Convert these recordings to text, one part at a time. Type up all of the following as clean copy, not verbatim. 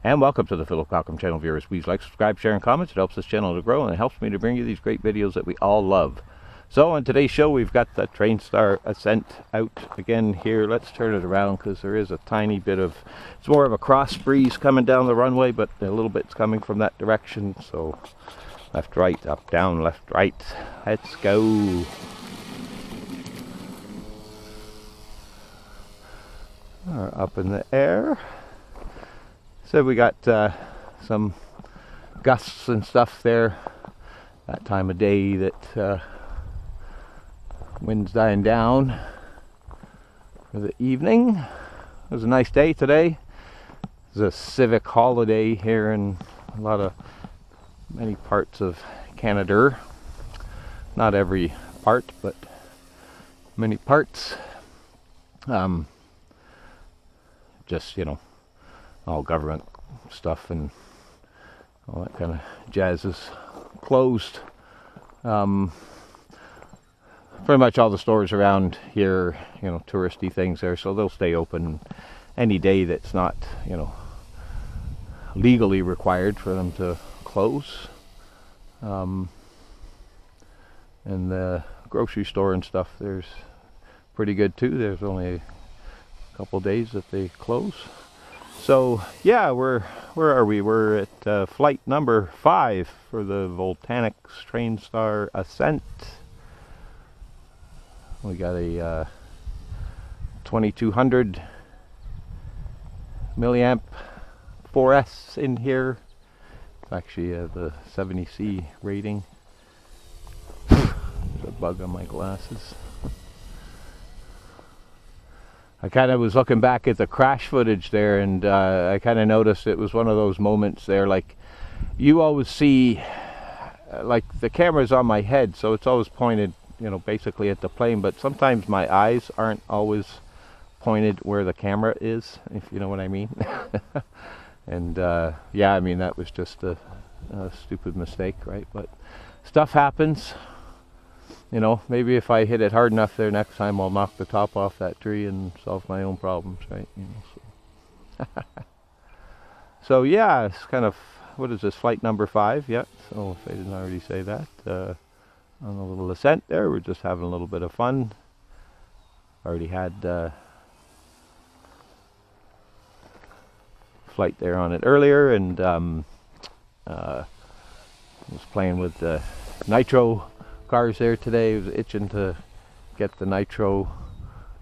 And welcome to the Philip Cockrum channel, viewers. Please like, subscribe, share, and comment. It helps this channel to grow, and it helps me to bring you these great videos that we all love. So on today's show, we've got the Trainstar Ascent out again here. Let's turn it around because there is a tiny bit of, it's more of a cross breeze coming down the runway, but a little bit's coming from that direction. So left, right, up, down, left, right. Let's go. Up in the air. So we got some gusts and stuff there. That time of day that wind's dying down for the evening. It was a nice day today. It's a civic holiday here in many parts of Canada. Not every part, but many parts. Just, you know, all government stuff and all that kind of jazz is closed. Pretty much all the stores around here, you know, touristy things there, so they'll stay open any day that's not, you know, legally required for them to close. And the grocery store and stuff, there's pretty good too. There's only a couple days that they close. So yeah, where are we? We're at flight number 5 for the Volantex Trainstar Ascent. We got a 2200 milliamp 4S in here. It's actually the 70C rating. There's a bug on my glasses. I kind of was looking back at the crash footage there, and I kind of noticed it was one of those moments there, like you always see, like the camera's on my head, so it's always pointed, you know, basically at the plane, but sometimes my eyes aren't always pointed where the camera is, if you know what I mean. And yeah, I mean, that was just a stupid mistake, right? But stuff happens. You know, maybe if I hit it hard enough there next time, I'll knock the top off that tree and solve my own problems, right? You know, so. So yeah, it's kind of, what is this, flight number 5? Yeah, so if I didn't already say that, on a little ascent there, we're just having a little bit of fun. Already had flight there on it earlier, and was playing with the nitro cars there today. I was itching to get the nitro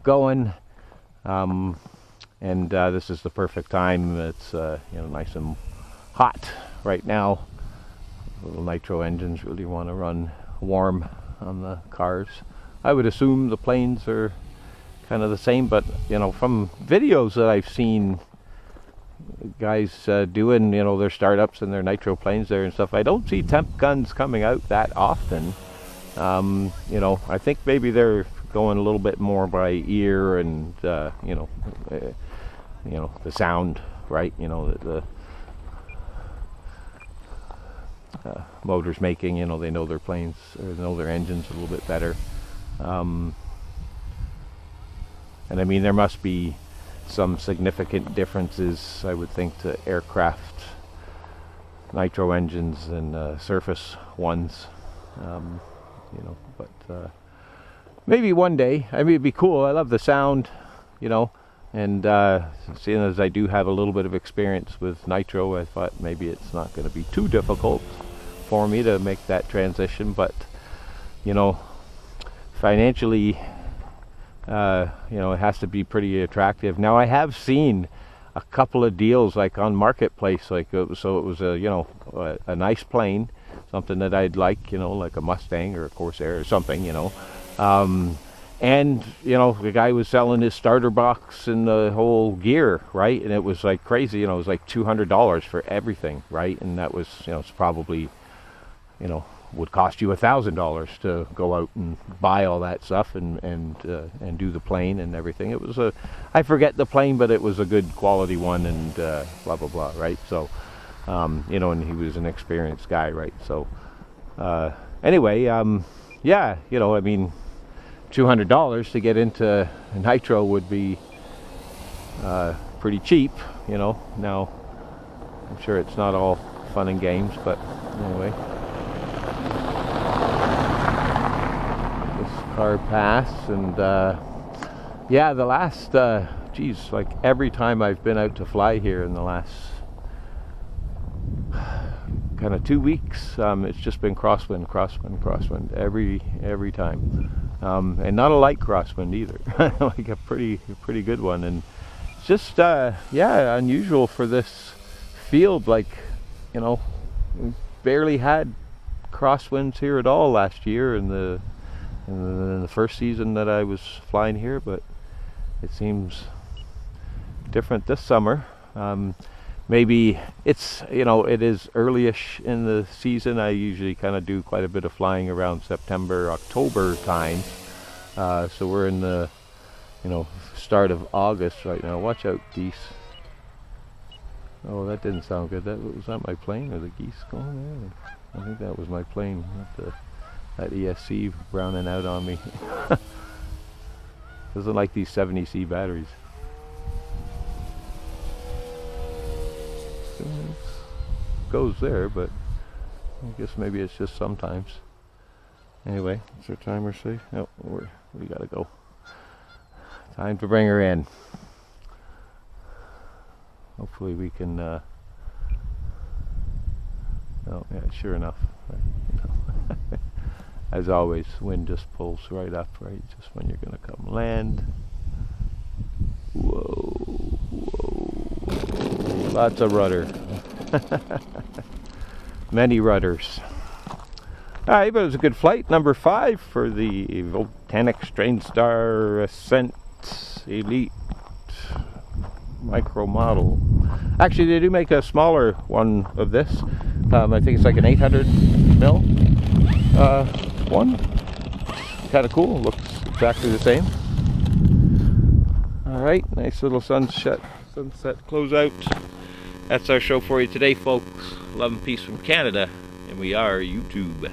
going, and this is the perfect time. It's you know, nice and hot right now. Little nitro engines really want to run warm on the cars. I would assume the planes are kind of the same, but you know, from videos that I've seen guys doing, you know, their startups and their nitro planes there and stuff, I don't see temp guns coming out that often. You know, I think maybe they're going a little bit more by ear and you know, the sound, right? You know, the motors making, you know, they know their planes or know their engines a little bit better. And I mean, there must be some significant differences, I would think, to aircraft nitro engines and surface ones. You know, but maybe one day. I mean, it'd be cool. I love the sound, you know, and seeing as I do have a little bit of experience with nitro, I thought maybe it's not going to be too difficult for me to make that transition. But you know, financially, you know, it has to be pretty attractive. Now, I have seen a couple of deals like on Marketplace, like so it was a, you know, a nice plane, something that I'd like, you know, like a Mustang or a Corsair or something, you know, and you know, the guy was selling his starter box and the whole gear, right? And it was like crazy, you know, it was like $200 for everything, right? And that was, you know, it's probably, you know, would cost you $1,000 to go out and buy all that stuff and do the plane and everything. It was I forget the plane, but it was a good quality one, and blah blah blah, right? So you know, and he was an experienced guy, right? So anyway, yeah, you know, I mean, $200 to get into nitro would be pretty cheap, you know. Now, I'm sure it's not all fun and games, but anyway. This car passed, and yeah, the last, geez, like every time I've been out to fly here in the last kind of 2 weeks, it's just been crosswind, crosswind, crosswind every time, and not a light crosswind either. Like a pretty good one, and it's just yeah, unusual for this field. Like, you know, we barely had crosswinds here at all last year in the first season that I was flying here, but it seems different this summer. Maybe it's, you know, it is early-ish in the season. I usually kind of do quite a bit of flying around September, October time. So we're in the, you know, start of August right now. Watch out, geese. Oh, that didn't sound good. Was that my plane, or the geese going there? I think that was my plane. That ESC browning out on me. Doesn't like these 70C batteries. Goes there, but I guess maybe it's just sometimes. Anyway, what's our timer say? Oh, we gotta go. Time to bring her in. Hopefully we can. Oh yeah, sure enough. You know. As always, wind just pulls right up, right, just when you're gonna come land. Whoa, whoa. Lots of rudder. Many rudders. Alright, but it was a good flight. Number 5 for the Volantex Trainstar Ascent Elite micro model. Actually, they do make a smaller one of this. I think it's like an 800 mil one. Kind of cool. Looks exactly the same. Alright, nice little sunset closeout. That's our show for you today, folks. Love and peace from Canada, and we are YouTube.